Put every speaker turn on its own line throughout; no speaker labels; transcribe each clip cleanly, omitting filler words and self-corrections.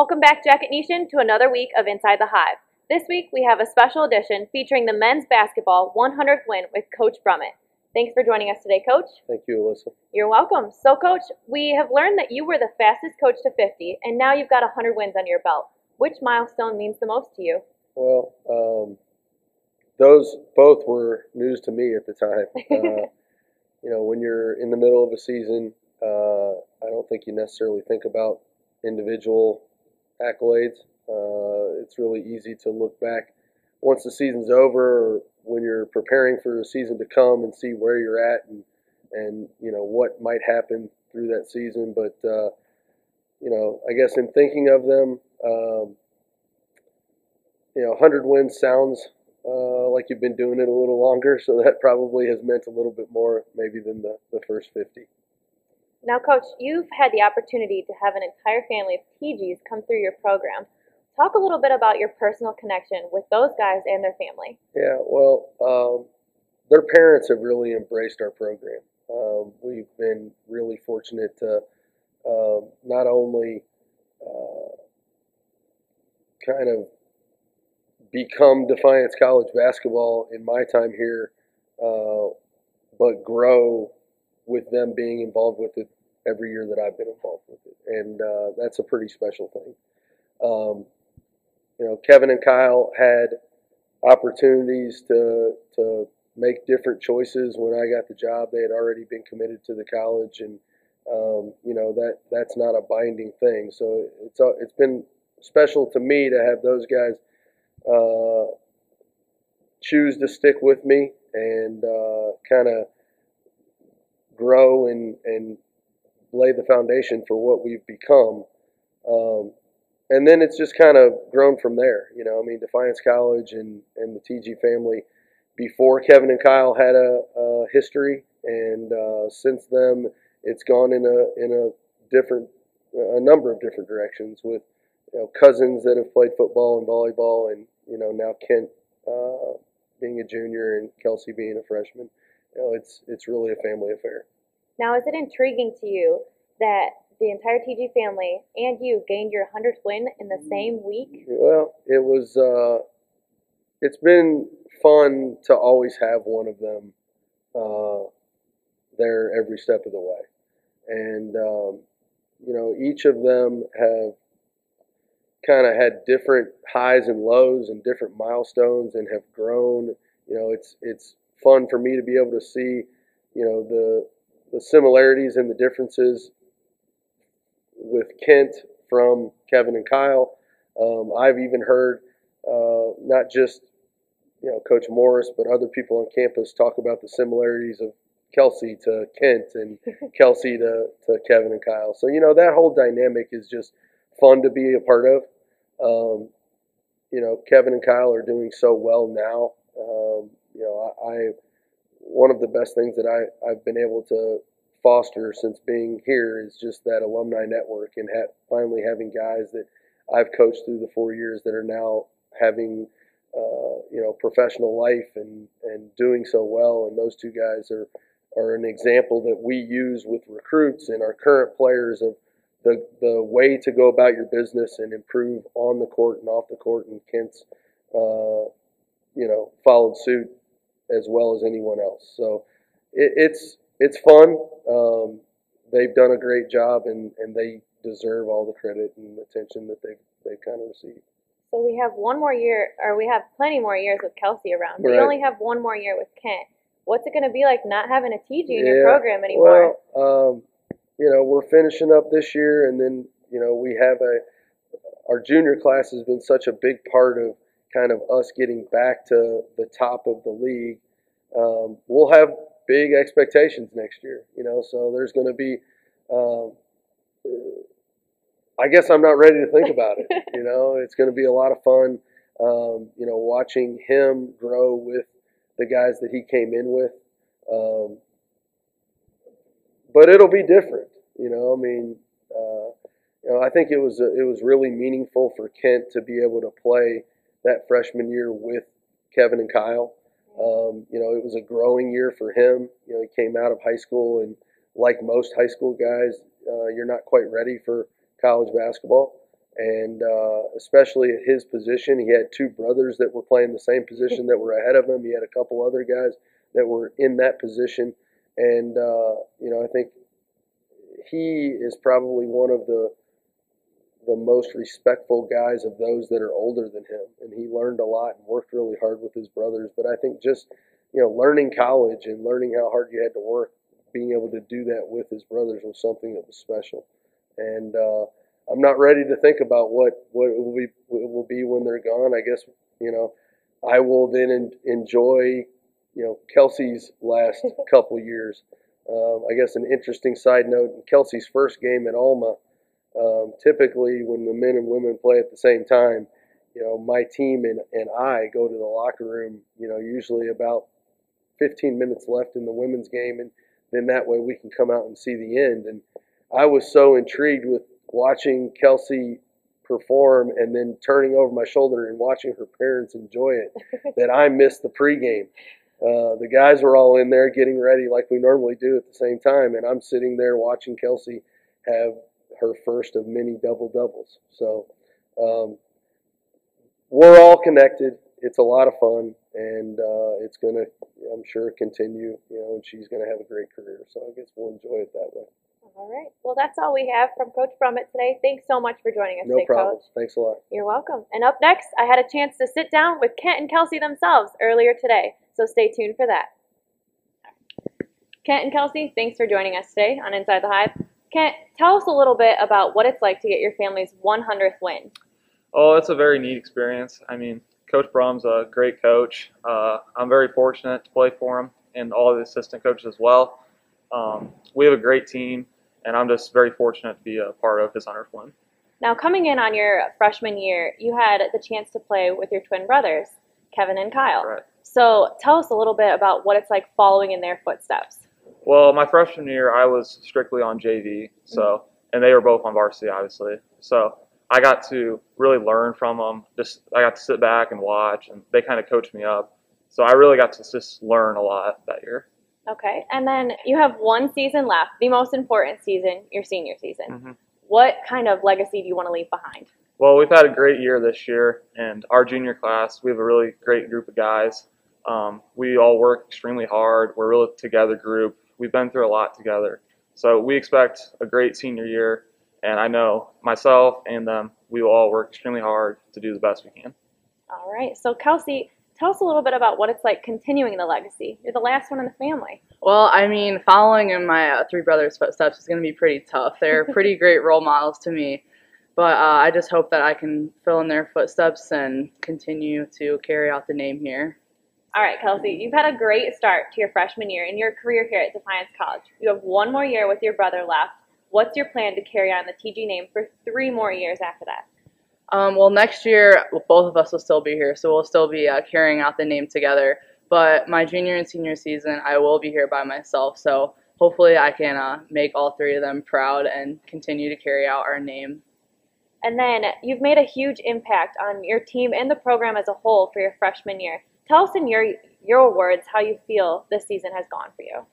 Welcome back, Jacket Nation, to another week of Inside the Hive. This week we have a special edition featuring the men's basketball 100th win with Coach Brumett. Thanks for joining us today, Coach.
Thank you, Alyssa.
You're welcome. So, Coach, we have learned that you were the fastest coach to 50, and now you've got 100 wins under your belt. Which milestone means the most to you?
Well, those both were news to me at the time. When you're in the middle of a season, I don't think you necessarily think about individual accolades. It's really easy to look back once the season's over, or when you're preparing for the season to come, and see where you're at and what might happen through that season. But I guess in thinking of them, 100 wins sounds like you've been doing it a little longer, so that probably has meant a little bit more maybe than the first 50.
Now, Coach, you've had the opportunity to have an entire family of Tijes come through your program. Talk a little bit about your personal connection with those guys and their family.
Yeah, well, their parents have really embraced our program. We've been really fortunate to not only kind of become Defiance College basketball in my time here, but grow with them being involved with it every year that I've been involved with it. And that's a pretty special thing. Kevin and Kyle had opportunities to make different choices when I got the job. They had already been committed to the college, and that's not a binding thing. So it's been special to me to have those guys choose to stick with me and kind of grow and lay the foundation for what we've become. And then it's just kind of grown from there. Defiance College and the TG family before Kevin and Kyle had a history, and since then it's gone in a number of different directions with cousins that have played football and volleyball, and now Kent being a junior and Kelsey being a freshman. It's really a family affair.
Now, is it intriguing to you that the entire TG family and you gained your 100th win in the same week?
Well, it was. It's been fun to always have one of them there every step of the way, and each of them have kind of had different highs and lows and different milestones and have grown. It's fun for me to be able to see the similarities and the differences with Kent from Kevin and Kyle. I've even heard not just Coach Morris, but other people on campus talk about the similarities of Kelsey to Kent and Kelsey to Kevin and Kyle. So that whole dynamic is just fun to be a part of. Kevin and Kyle are doing so well now. One of the best things that I've been able to foster since being here is just that alumni network, and finally having guys that I've coached through the 4 years that are now having professional life and doing so well. And those two guys are an example that we use with recruits and our current players of the way to go about your business and improve on the court and off the court. And Kent's followed suit as well as anyone else. So it's fun. They've done a great job, and they deserve all the credit and attention that they've kind of received.
So we have one more year, or we have plenty more years with Kelsey around. But
right.
You only have one more year with Kent. What's it going to be like not having a TG in your program anymore?
Well, we're finishing up this year, and then we have our junior class has been such a big part of kind of us getting back to the top of the league. We'll have big expectations next year, so there's going to be, I guess I'm not ready to think about it. It's going to be a lot of fun, watching him grow with the guys that he came in with. But it'll be different, I think it was really meaningful for Kent to be able to play that freshman year with Kevin and Kyle. It was a growing year for him. He came out of high school, and like most high school guys, you're not quite ready for college basketball. And especially at his position, he had two brothers that were playing the same position that were ahead of him. He had a couple other guys that were in that position. And, I think he is probably one of the most respectful guys of those that are older than him. And he learned a lot and worked really hard with his brothers. But I think just, learning college and learning how hard you had to work, being able to do that with his brothers was something that was special. And I'm not ready to think about what it will be when they're gone. I guess, I will then enjoy, Kelsey's last couple years. I guess an interesting side note, in Kelsey's first game at Alma, typically when the men and women play at the same time, my team and I go to the locker room, usually about 15 minutes left in the women's game, and then that way we can come out and see the end. And I was so intrigued with watching Kelsey perform and then turning over my shoulder and watching her parents enjoy it that I missed the pregame. The guys were all in there getting ready like we normally do at the same time, and I'm sitting there watching Kelsey have her first of many double-doubles. So we're all connected. It's a lot of fun, and it's going to, I'm sure, continue, and she's going to have a great career. So I guess we'll enjoy it that way.
All right. Well, that's all we have from Coach Brumett today. Thanks so much for joining us today,
No problem.
Coach.
Thanks a lot.
You're welcome. And up next, I had a chance to sit down with Kent and Kelsey themselves earlier today, so stay tuned for that. Kent and Kelsey, thanks for joining us today on Inside the Hive. Kent, tell us a little bit about what it's like to get your family's 100th win.
Oh, it's a very neat experience. I mean, Coach Brum's a great coach. I'm very fortunate to play for him and all the assistant coaches as well. We have a great team, and I'm just very fortunate to be a part of his 100th win.
Now, coming in on your freshman year, you had the chance to play with your twin brothers, Kevin and Kyle.
Right.
So tell us a little bit about what it's like following in their footsteps.
Well, my freshman year, I was strictly on JV, and they were both on varsity, obviously. So I got to really learn from them. I got to sit back and watch, and they kind of coached me up. So I really got to just learn a lot that year.
Okay, and then you have one season left, the most important season, your senior season.
Mm-hmm.
What kind of legacy do you want to leave behind?
Well, we've had a great year this year, and our junior class, we have a really great group of guys. We all work extremely hard. We're a really together group. We've been through a lot together. So we expect a great senior year, and I know myself and them, we will all work extremely hard to do the best we can.
All right, so Kelsey, tell us a little bit about what it's like continuing the legacy. You're the last one in the family.
Well, I mean, following in my three brothers' footsteps is going to be pretty tough. They're pretty great role models to me. But I just hope that I can fill in their footsteps and continue to carry out the name here.
All right, Kelsey, you've had a great start to your freshman year in your career here at Defiance College. You have one more year with your brother left. What's your plan to carry on the TG name for 3 more years after that?
Well, next year, both of us will still be here, so we'll still be carrying out the name together. But my junior and senior season, I will be here by myself, so hopefully I can make all 3 of them proud and continue to carry out our name.
And then you've made a huge impact on your team and the program as a whole for your freshman year. Tell us in your words how you feel this season has gone for you.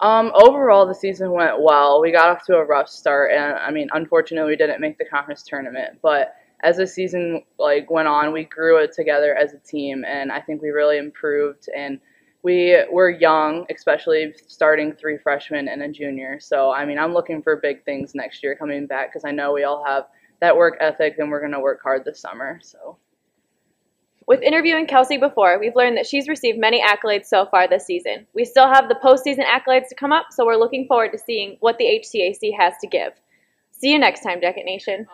Overall, the season went well. We got off to a rough start, and I mean, unfortunately, we didn't make the conference tournament. But as the season went on, we grew it together as a team, and I think we really improved. And we were young, especially starting 3 freshmen and a junior. So I mean, I'm looking for big things next year coming back because I know we all have that work ethic, and we're going to work hard this summer. So.
With interviewing Kelsey before, we've learned that she's received many accolades so far this season. We still have the postseason accolades to come up, so we're looking forward to seeing what the HCAC has to give. See you next time, Jacket Nation.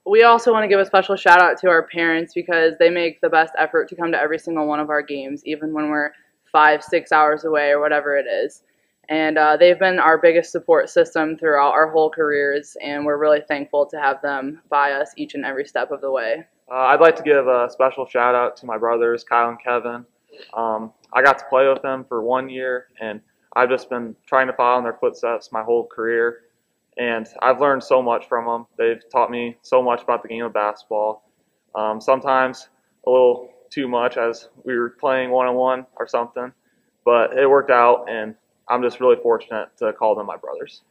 We also want to give a special shout out to our parents because they make the best effort to come to every single one of our games, even when we're 5-6 hours away or whatever it is. And they've been our biggest support system throughout our whole careers, and we're really thankful to have them by us each and every step of the way.
I'd like to give a special shout out to my brothers, Kyle and Kevin. I got to play with them for 1 year, and I've just been trying to follow in their footsteps my whole career. And I've learned so much from them. They've taught me so much about the game of basketball. Sometimes a little too much as we were playing one-on-one or something, but it worked out, and I'm just really fortunate to call them my brothers.